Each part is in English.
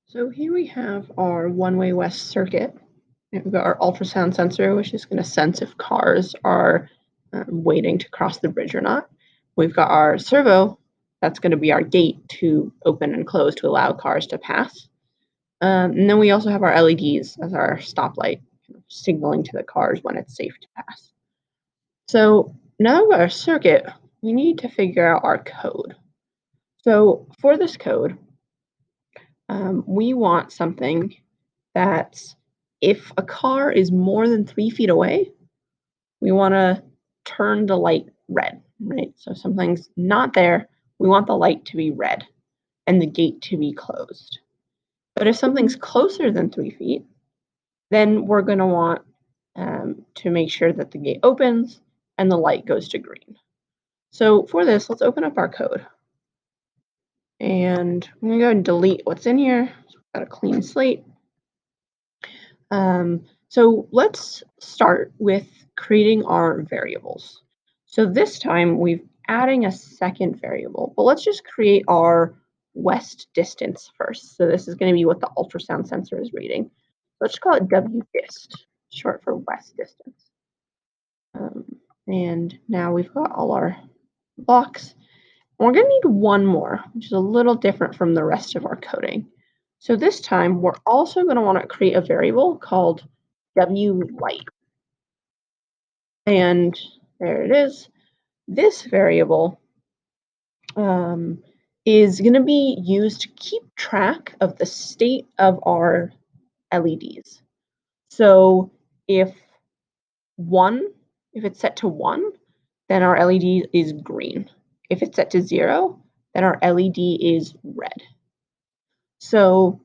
So here we have our one-way west circuit. We've got our ultrasound sensor, which is going to sense if cars are waiting to cross the bridge or not. We've got our servo, that's going to be our gate to open and close to allow cars to pass. And then we also have our LEDs as our stoplight, signaling to the cars when it's safe to pass. So now we've got our circuit, we need to figure out our code. So for this code, we want something that's if a car is more than 3 feet away, we want to turn the light red, right? So something's not there, we want the light to be red and the gate to be closed. But if something's closer than 3 feet, then we're going to want to make sure that the gate opens and the light goes to green. So for this, let's open up our code. And I'm going to go and delete what's in here. So we've got a clean slate. So let's start with creating our variables. So this time we're adding a second variable, but let's just create our west distance first. So this is going to be what the ultrasound sensor is reading. Let's just call it WDist, short for west distance. And now we've got all our blocks. We're going to need one more, which is a little different from the rest of our coding. So this time, we're also going to want to create a variable called WLight. And there it is. This variable is going to be used to keep track of the state of our LEDs. So if it's set to 1, then our LED is green. If it's set to 0, then our LED is red. So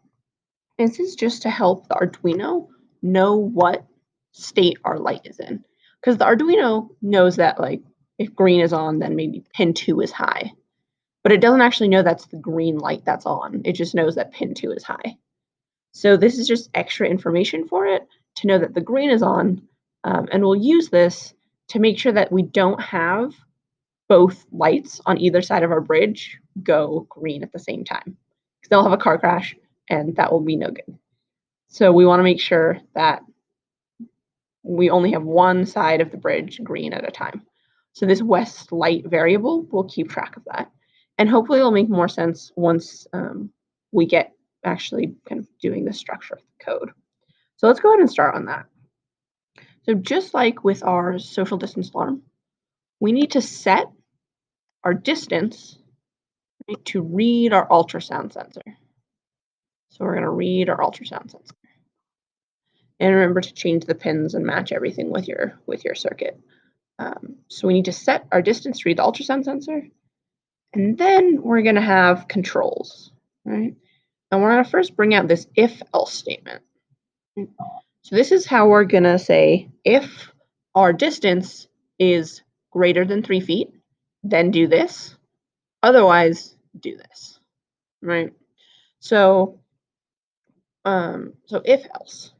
this is just to help the Arduino know what state our light is in. Because the Arduino knows that like if green is on, then maybe pin 2 is high. But it doesn't actually know that's the green light that's on. It just knows that pin 2 is high. So this is just extra information for it to know that the green is on. And we'll use this to make sure that we don't have both lights on either side of our bridge go green at the same time. Because they'll have a car crash and that will be no good. So we want to make sure that we only have one side of the bridge green at a time. So this west light variable will keep track of that. And hopefully it'll make more sense once we get actually kind of doing the structure of the code. So let's go ahead and start on that. So just like with our social distance alarm, we need to set our distance, right, to read our ultrasound sensor. So we're going to read our ultrasound sensor. And remember to change the pins and match everything with your circuit. So we need to set our distance to read the ultrasound sensor. And then we're going to have controls, right? And we're going to first bring out this if-else statement. So this is how we're going to say if our distance is greater than 3 feet, then do this. Otherwise, do this, right? So if else.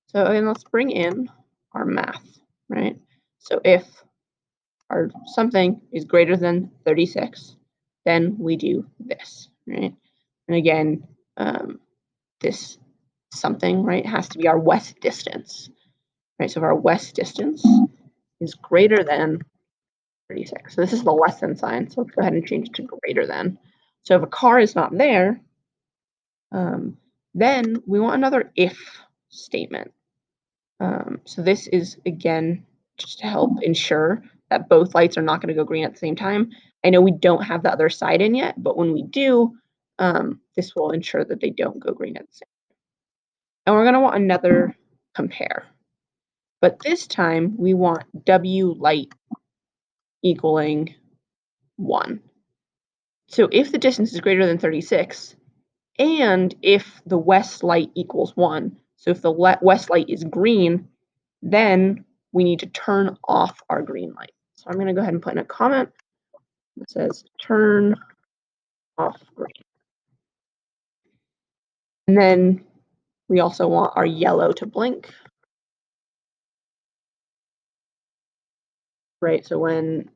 So and let's bring in our math, right? So if our something is greater than 36, then we do this, right? And again, this something, right, has to be our west distance, right? So if our west distance is greater than 36, so this is the less than sign, so let's go ahead and change it to greater than. So if a car is not there, then we want another if statement. So this is, again, just to help ensure that both lights are not going to go green at the same time. I know we don't have the other side in yet, but when we do, this will ensure that they don't go green at the same time. And we're going to want another compare. But this time, we want W light equaling 1. So if the distance is greater than 36, and if the west light equals 1, so if the west light is green, then we need to turn off our green light. So I'm going to go ahead and put in a comment that says turn off green. And then we also want our yellow to blink. Right, so when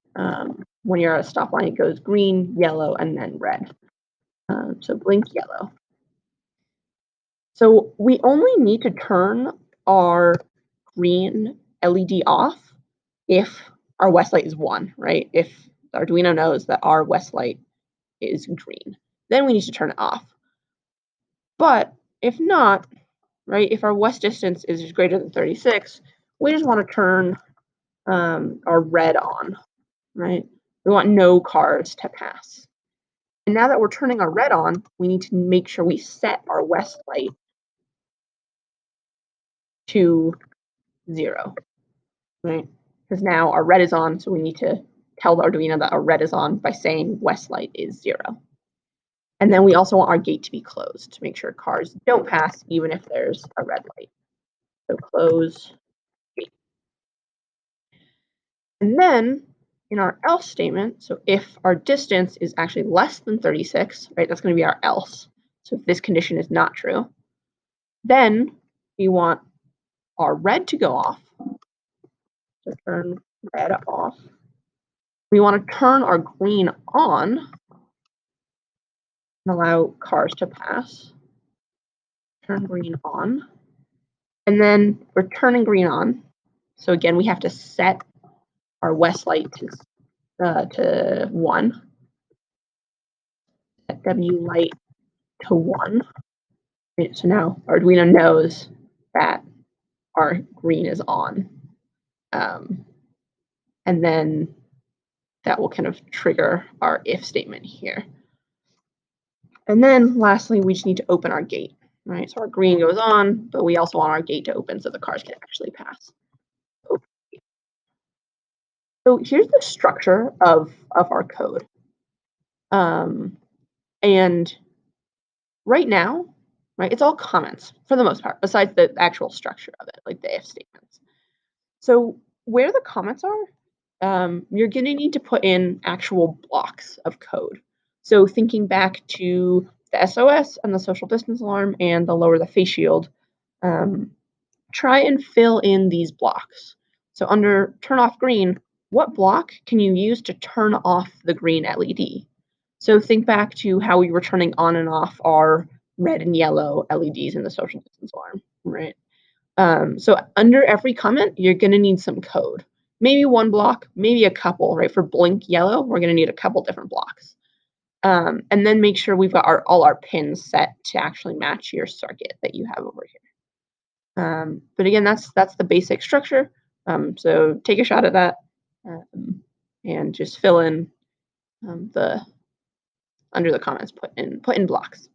you're at a stop line, it goes green, yellow, and then red. So blink yellow. So we only need to turn our green LED off if our West light is 1, right? If the Arduino knows that our West light is green, then we need to turn it off. But if not, right, if our West distance is greater than 36, we just want to turn our red on, right? We want no cars to pass. And now that we're turning our red on, we need to make sure we set our West light to 0, right? Because now our red is on, so we need to tell the Arduino that our red is on by saying West light is 0. And then we also want our gate to be closed to make sure cars don't pass even if there's a red light. So close gate. And then in our else statement, so if our distance is actually less than 36, right, that's going to be our else. So if this condition is not true, then we want our red to go off. So turn red off. We want to turn our green on and allow cars to pass. Turn green on. And then we're turning green on. So again, we have to set our West light to 1. Set W light to 1. Right, so now Arduino knows that our green is on. And then that will kind of trigger our if statement here. And then lastly, we just need to open our gate, right? So our green goes on, but we also want our gate to open so the cars can actually pass. So here's the structure of our code. And right now, right, it's all comments for the most part, besides the actual structure of it, like the if statements. So where the comments are, you're going to need to put in actual blocks of code. So thinking back to the SOS and the social distance alarm and the lower the face shield, try and fill in these blocks. So under turn off green, what block can you use to turn off the green LED? So think back to how we were turning on and off our red and yellow LEDs in the social distance alarm, right? So under every comment, you're going to need some code. Maybe one block, maybe a couple, right? For blink yellow, we're going to need a couple different blocks. And then make sure we've got all our pins set to actually match your circuit that you have over here. But again, that's the basic structure. So take a shot at that and just fill in under the comments, put in blocks.